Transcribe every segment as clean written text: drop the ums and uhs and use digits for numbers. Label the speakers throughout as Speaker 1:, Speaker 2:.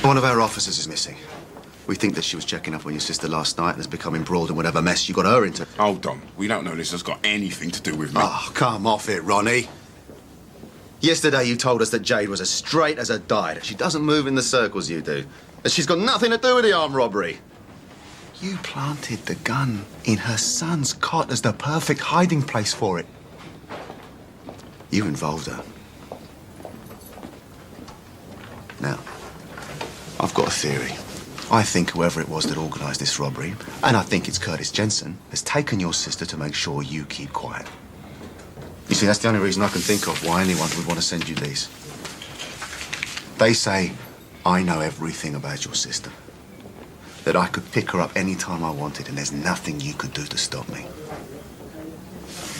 Speaker 1: One of our officers is missing. We think that she was checking up on your sister last night and has become embroiled in whatever mess you got her into.
Speaker 2: Hold on. We don't know this has got anything to do with me.
Speaker 1: Oh, come off it, Ronnie. Yesterday you told us that Jade was as straight as a die. She doesn't move in the circles you do. And she's got nothing to do with the armed robbery. You planted the gun in her son's cot as the perfect hiding place for it. You involved her. Now, I've got a theory. I think whoever it was that organised this robbery, and I think it's Curtis Jensen, has taken your sister to make sure you keep quiet. You see, that's the only reason I can think of why anyone would want to send you these. They say, I know everything about your sister. That I could pick her up any time I wanted, and there's nothing you could do to stop me.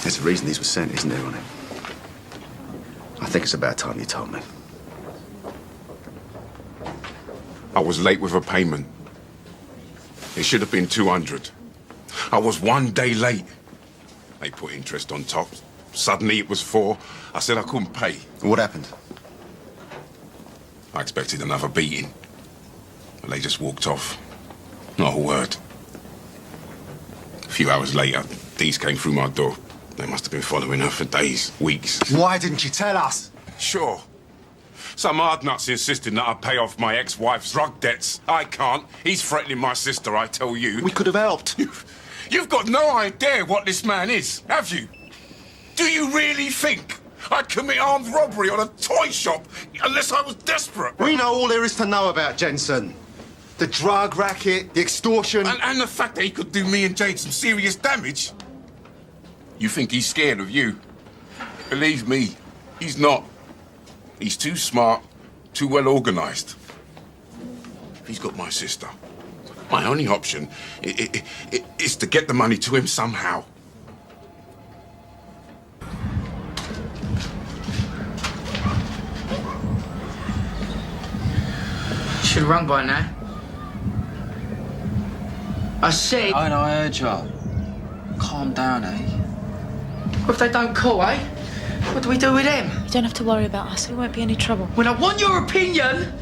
Speaker 1: There's a reason these were sent, isn't there, Ronnie? I think it's about time you told me.
Speaker 2: I was late with a payment. It should have been 200. I was 1 day late. They put interest on top. Suddenly it was 4. I said I couldn't pay.
Speaker 1: What happened?
Speaker 2: I expected another beating. But they just walked off. Not a word. A few hours later, these came through my door. They must have been following her for days, weeks.
Speaker 1: Why didn't you tell us?
Speaker 2: Sure. Some hard nuts insisting that I pay off my ex-wife's drug debts. I can't. He's threatening my sister, I tell you.
Speaker 1: We could have helped.
Speaker 2: You've got no idea what this man is, have you? Do you really think I'd commit armed robbery on a toy shop unless I was desperate?
Speaker 1: We know all there is to know about Jensen. The drug racket, the extortion.
Speaker 2: And the fact that he could do me and Jade some serious damage. You think he's scared of you? Believe me, he's not. He's too smart, too well organised. He's got my sister. My only option is to get the money to him somehow.
Speaker 3: Should have rung by now. I said...
Speaker 4: I know, I heard you. Calm down, eh?
Speaker 3: What if they don't call, eh? What do we do with them?
Speaker 5: You don't have to worry about us. We won't be any trouble.
Speaker 3: Well, I want your opinion!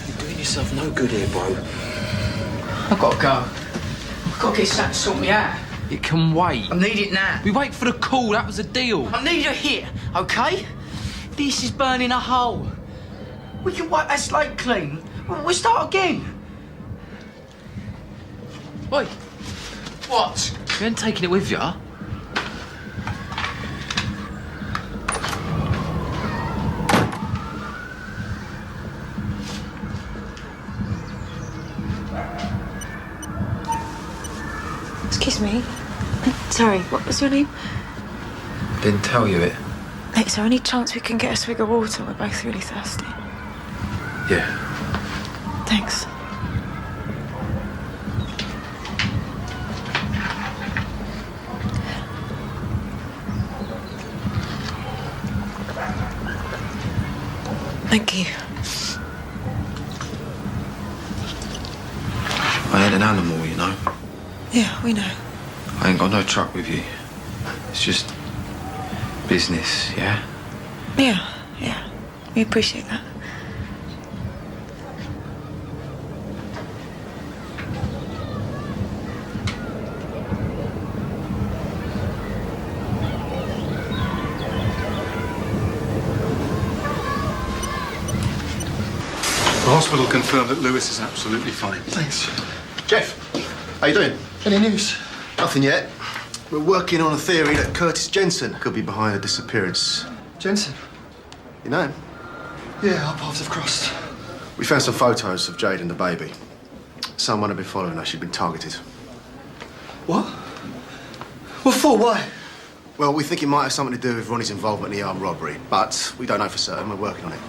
Speaker 4: You're doing yourself no good here, bro.
Speaker 3: I've got to go. I've got to get something to sort me out.
Speaker 4: It can wait.
Speaker 3: I need it now.
Speaker 4: We wait for the call, that was a deal.
Speaker 3: I need her here, OK? This is burning a hole. We can wipe that slate clean. We'll start again.
Speaker 4: Oi,
Speaker 3: What?
Speaker 4: you ain't taking it with you?
Speaker 5: Excuse me. Sorry, what was your name?
Speaker 4: Didn't tell you it.
Speaker 5: Is there any chance we can get a swig of water? We're both really thirsty.
Speaker 4: Yeah.
Speaker 5: Thanks. Thank you.
Speaker 4: I ain't an animal, you know.
Speaker 5: Yeah, we know.
Speaker 4: I ain't got no truck with you. It's just business, yeah?
Speaker 5: Yeah. We appreciate that.
Speaker 6: The hospital confirmed that Lewis is absolutely fine.
Speaker 1: Thanks. Jeff, how you doing?
Speaker 6: Any news?
Speaker 1: Nothing yet. We're working on a theory that Curtis Jensen could be behind the disappearance.
Speaker 6: Jensen?
Speaker 1: You know him?
Speaker 6: Yeah, our paths have crossed.
Speaker 1: We found some photos of Jade and the baby. Someone had been following her. She'd been targeted.
Speaker 6: What? What for? Why?
Speaker 1: Well, we think it might have something to do with Ronnie's involvement in the armed robbery, but we don't know for certain. We're working on it.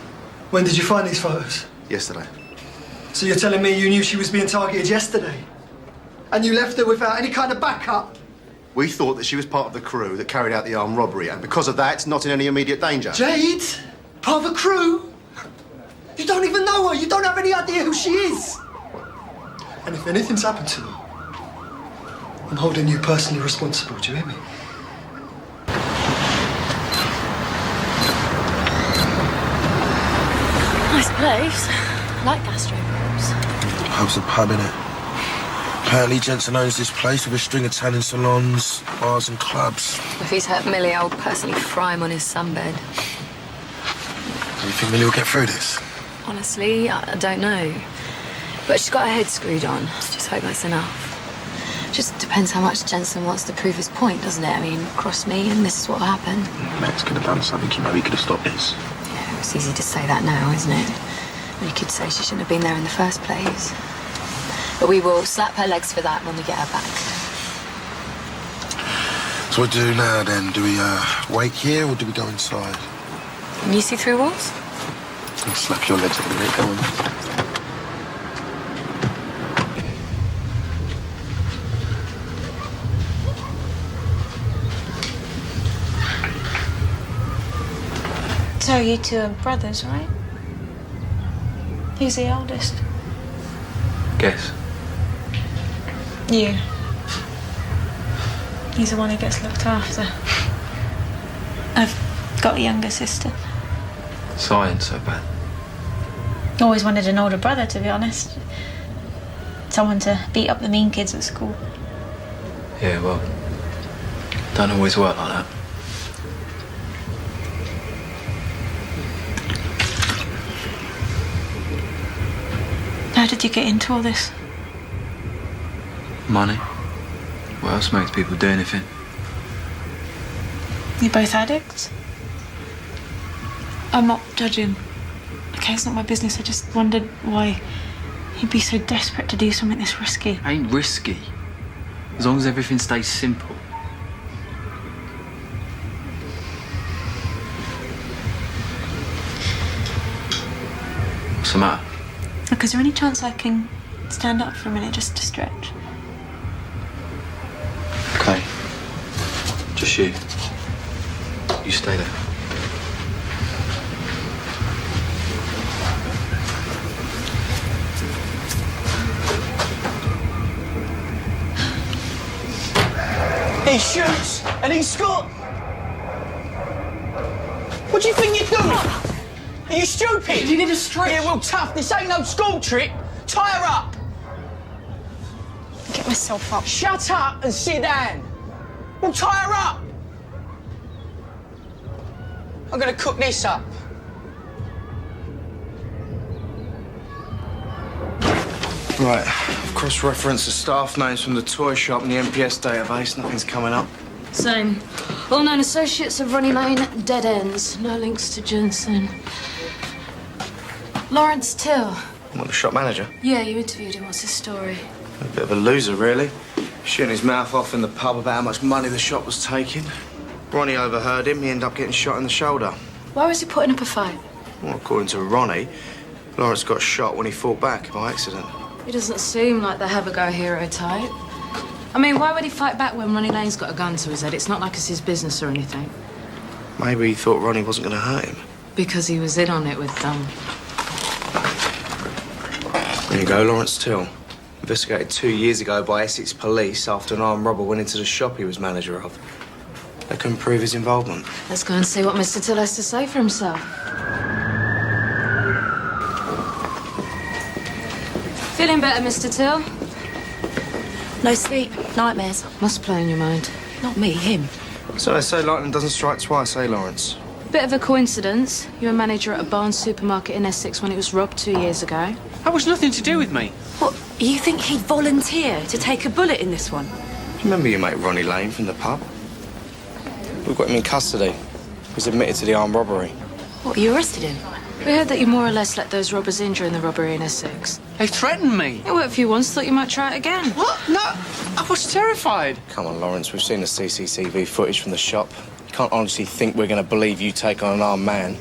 Speaker 6: When did you find these photos?
Speaker 1: Yesterday.
Speaker 6: So you're telling me you knew she was being targeted yesterday? And you left her without any kind of backup?
Speaker 1: We thought that she was part of the crew that carried out the armed robbery, and because of that, not in any immediate danger.
Speaker 6: Jade? Part of a crew? You don't even know her. You don't have any idea who she is. And if anything's happened to her, I'm holding you personally responsible. Do you hear me?
Speaker 5: Nice place. I like gastro pubs.
Speaker 7: Pub's a pub, innit? Apparently Jensen owns this place with a string of tanning salons, bars and clubs.
Speaker 5: If he's hurt Millie, I'll personally fry him on his sunbed.
Speaker 7: Do you think Millie will get through this?
Speaker 5: Honestly, I don't know. But she's got her head screwed on. Just hope that's enough. Just depends how much Jensen wants to prove his point, doesn't it? I mean, cross me and this is what'll happen.
Speaker 7: Max could have done something. You know he could have stopped this.
Speaker 5: Yeah, it's easy to say that now, isn't it? Well, you could say she shouldn't have been there in the first place. But we will slap her legs for that when we get her back.
Speaker 7: So what do we do now, then? Do we wait here or do we go inside?
Speaker 5: Can you see through walls?
Speaker 7: I'll slap your legs a minute, go on.
Speaker 5: So you two are brothers, right? Who's the oldest?
Speaker 4: Guess.
Speaker 5: You. He's the one who gets looked after. I've got a younger sister.
Speaker 4: Science so bad.
Speaker 5: Always wanted an older brother, to be honest. Someone to beat up the mean kids at school.
Speaker 4: Yeah, well, don't always work like that.
Speaker 5: How did you get into all this?
Speaker 4: Money. What else makes people do anything?
Speaker 5: You're both addicts? I'm not judging. Okay, it's not my business. I just wondered why you'd be so desperate to do something this risky.
Speaker 4: Ain't risky. As long as everything stays simple. What's the matter?
Speaker 5: Look, is there any chance I can stand up for a minute just to stretch?
Speaker 4: Okay. Just you. You stay there.
Speaker 3: He shoots and he scores. What do you think you're doing? Are you stupid? You need a stretch. Yeah, well, tough. This ain't no school trip. Tie her up.
Speaker 5: Get myself up.
Speaker 3: Shut up and sit down. Well, tie her up. I'm gonna cook this up.
Speaker 6: Right, I've cross-referenced the staff names from the toy shop and the MPS database. Nothing's coming up.
Speaker 8: Same. All known associates of Ronnie Lane, dead ends. No links to Jensen. Lawrence Till.
Speaker 6: What, the shop manager?
Speaker 8: Yeah, you interviewed him. What's his story?
Speaker 6: A bit of a loser, really. Shooting his mouth off in the pub about how much money the shop was taking. Ronnie overheard him. He ended up getting shot in the shoulder.
Speaker 8: Why was he putting up a fight?
Speaker 6: Well, according to Ronnie, Lawrence got shot when he fought back by accident.
Speaker 8: He doesn't seem like the have-a-go hero type. I mean, why would he fight back when Ronnie Lane's got a gun to his head? It's not like it's his business or anything.
Speaker 6: Maybe he thought Ronnie wasn't going to hurt him.
Speaker 8: Because he was in on it with
Speaker 6: There you go, Lawrence Till. Investigated 2 years ago by Essex police after an armed robber went into the shop he was manager of. They couldn't prove his involvement.
Speaker 8: Let's go and see what Mr. Till has to say for himself. Feeling better, Mr. Till?
Speaker 9: No sleep, nightmares.
Speaker 8: Must play in your mind.
Speaker 9: Not me, him.
Speaker 6: So they say lightning doesn't strike twice, eh, Lawrence?
Speaker 8: Bit of a coincidence. You were manager at a Barnes supermarket in Essex when it was robbed 2 years ago.
Speaker 3: That was nothing to do with me.
Speaker 9: What, you think he'd volunteer to take a bullet in this one?
Speaker 6: Remember your mate Ronnie Lane from the pub? We've got him in custody. He's admitted to the armed robbery.
Speaker 9: What, you arrested him?
Speaker 8: We heard that you more or less let those robbers in during the robbery in Essex.
Speaker 3: They threatened me.
Speaker 8: It worked for you once, thought you might try it again.
Speaker 3: What? No, I was terrified.
Speaker 6: Come on, Lawrence, we've seen the CCTV footage from the shop. You can't honestly think we're going to believe you take on an armed man.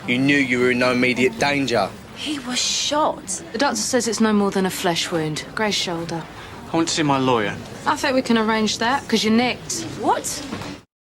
Speaker 6: You knew you were in no immediate danger.
Speaker 9: He was shot.
Speaker 8: The doctor says it's no more than a flesh wound. Grazed shoulder.
Speaker 3: I want to see my lawyer.
Speaker 8: I think we can arrange that, because you're nicked.
Speaker 9: What?